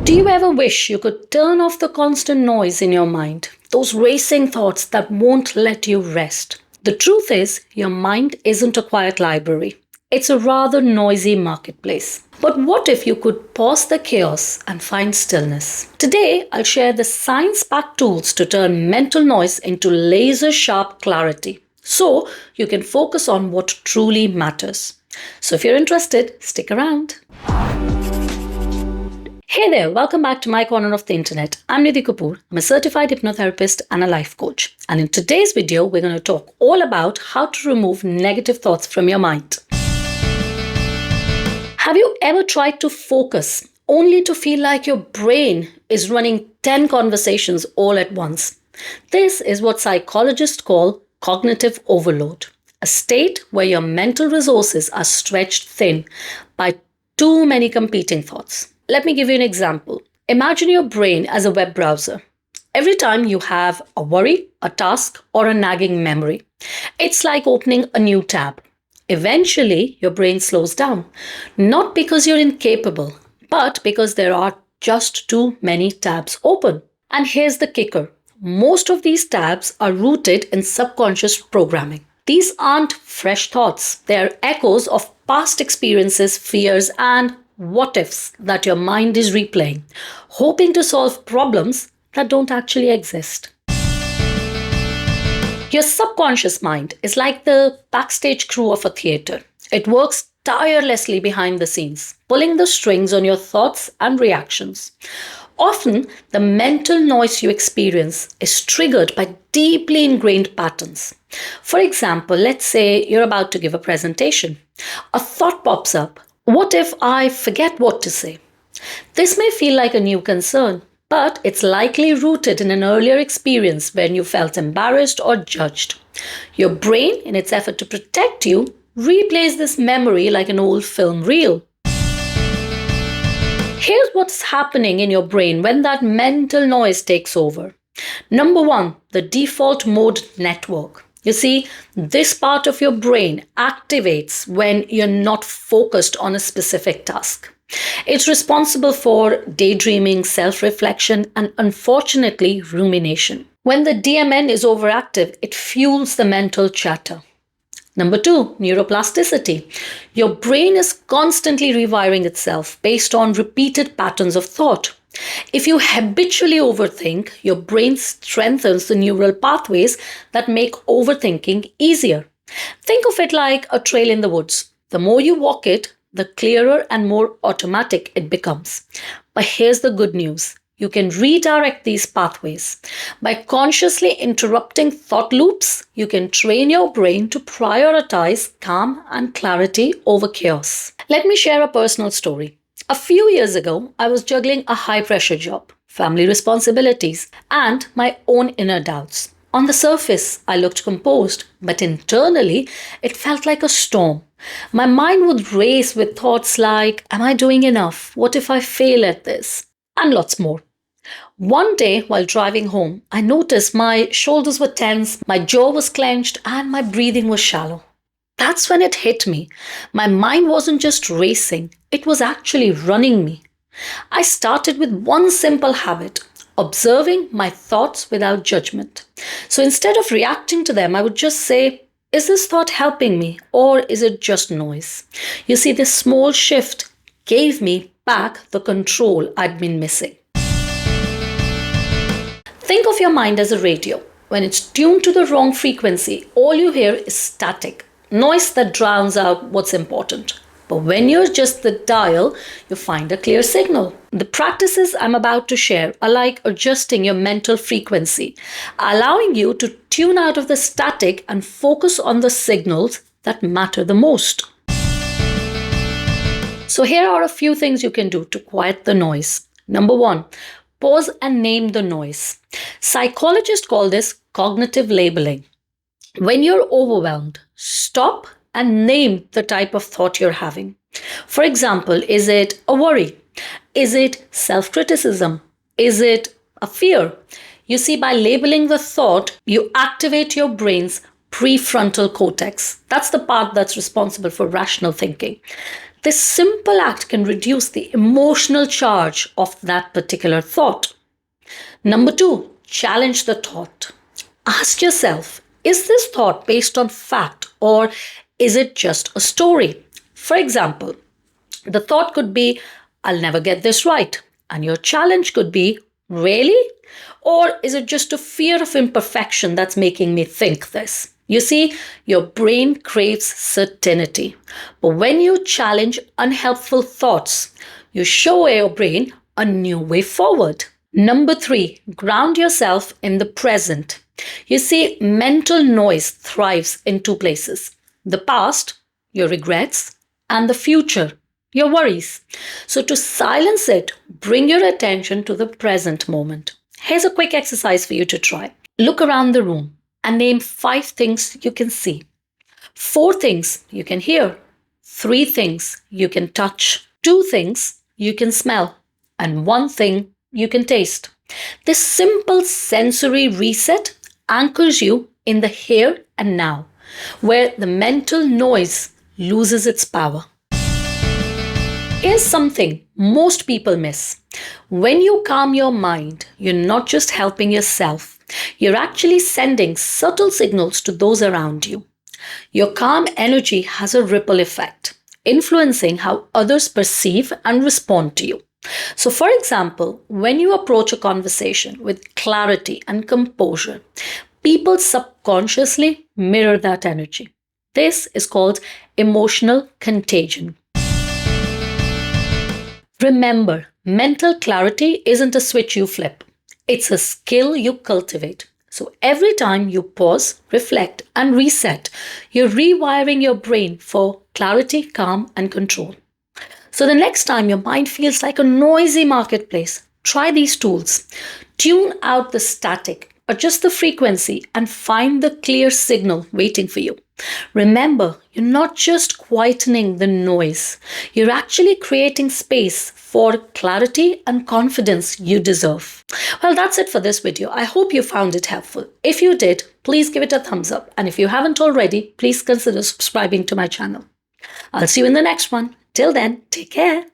Do you ever wish you could turn off the constant noise in your mind? Those racing thoughts that won't let you rest. The truth is, your mind isn't a quiet library. It's a rather noisy marketplace. But what if you could pause the chaos and find stillness? Today, I'll share the science-backed tools to turn mental noise into laser-sharp clarity, so you can focus on what truly matters. So if you're interested, stick around. Hey there, welcome back to my corner of the internet. I'm Nidhi Kapoor. I'm a certified hypnotherapist and a life coach. And in today's video, we're going to talk all about how to remove negative thoughts from your mind. Have you ever tried to focus only to feel like your brain is running 10 conversations all at once? This is what psychologists call cognitive overload, a state where your mental resources are stretched thin by too many competing thoughts. Let me give you an example. Imagine your brain as a web browser. Every time you have a worry, a task, or a nagging memory, it's like opening a new tab. Eventually, your brain slows down, not because you're incapable, but because there are just too many tabs open. And here's the kicker. Most of these tabs are rooted in subconscious programming. These aren't fresh thoughts. They're echoes of past experiences, fears, and what-ifs that your mind is replaying, hoping to solve problems that don't actually exist. Your subconscious mind is like the backstage crew of a theater. It works tirelessly behind the scenes, pulling the strings on your thoughts and reactions. Often, the mental noise you experience is triggered by deeply ingrained patterns. For example, let's say you're about to give a presentation. A thought pops up. What if I forget what to say? This may feel like a new concern, but it's likely rooted in an earlier experience when you felt embarrassed or judged. Your brain, in its effort to protect you, replays this memory like an old film reel. Here's what's happening in your brain when that mental noise takes over. Number one, the default mode network. You see, this part of your brain activates when you're not focused on a specific task. It's responsible for daydreaming, self-reflection, and unfortunately, rumination. When the DMN is overactive, it fuels the mental chatter. Number two, neuroplasticity. Your brain is constantly rewiring itself based on repeated patterns of thought. If you habitually overthink, your brain strengthens the neural pathways that make overthinking easier. Think of it like a trail in the woods. The more you walk it, the clearer and more automatic it becomes. But here's the good news. You can redirect these pathways. By consciously interrupting thought loops, you can train your brain to prioritize calm and clarity over chaos. Let me share a personal story. A few years ago, I was juggling a high-pressure job, family responsibilities, and my own inner doubts. On the surface, I looked composed, but internally, it felt like a storm. My mind would race with thoughts like, am I doing enough? What if I fail at this? And lots more. One day, while driving home, I noticed my shoulders were tense, my jaw was clenched, and my breathing was shallow. That's when it hit me. My mind wasn't just racing, it was actually running me. I started with one simple habit, observing my thoughts without judgment. So instead of reacting to them, I would just say, is this thought helping me or is it just noise? You see, this small shift gave me back the control I'd been missing. Think of your mind as a radio. When it's tuned to the wrong frequency, all you hear is static. Noise that drowns out what's important. But when you're just the dial, you find a clear signal. The practices I'm about to share are like adjusting your mental frequency, allowing you to tune out of the static and focus on the signals that matter the most. So here are a few things you can do to quiet the noise. Number one, pause and name the noise. Psychologists call this cognitive labeling. When you're overwhelmed, stop and name the type of thought you're having. For example, is it a worry? Is it self-criticism? Is it a fear? You see, by labeling the thought, you activate your brain's prefrontal cortex. That's the part that's responsible for rational thinking. This simple act can reduce the emotional charge of that particular thought. Number two, challenge the thought. Ask yourself, is this thought based on fact or is it just a story? For example, the thought could be, I'll never get this right. And your challenge could be, really? Or is it just a fear of imperfection that's making me think this? You see, your brain craves certainty. But when you challenge unhelpful thoughts, you show your brain a new way forward. Number three, ground yourself in the present. You see, mental noise thrives in two places: the past, your regrets, and the future, your worries. So, to silence it, bring your attention to the present moment. Here's a quick exercise for you to try. Look around the room and name 5 things you can see, 4 things you can hear, 3 things you can touch, 2 things you can smell, and 1 thing you can taste. This simple sensory reset anchors you in the here and now, where the mental noise loses its power. Here's something most people miss. When you calm your mind, you're not just helping yourself, you're actually sending subtle signals to those around you. Your calm energy has a ripple effect, influencing how others perceive and respond to you. So, for example, when you approach a conversation with clarity and composure, people subconsciously mirror that energy. This is called emotional contagion. Remember, mental clarity isn't a switch you flip, it's a skill you cultivate. So every time you pause, reflect, and reset, you're rewiring your brain for clarity, calm, and control. So the next time your mind feels like a noisy marketplace, try these tools. Tune out the static, adjust the frequency, and find the clear signal waiting for you. Remember, you're not just quietening the noise, you're actually creating space for clarity and confidence you deserve. Well, that's it for this video. I hope you found it helpful. If you did, please give it a thumbs up. And if you haven't already, please consider subscribing to my channel. I'll see you in the next one. Till then, take care.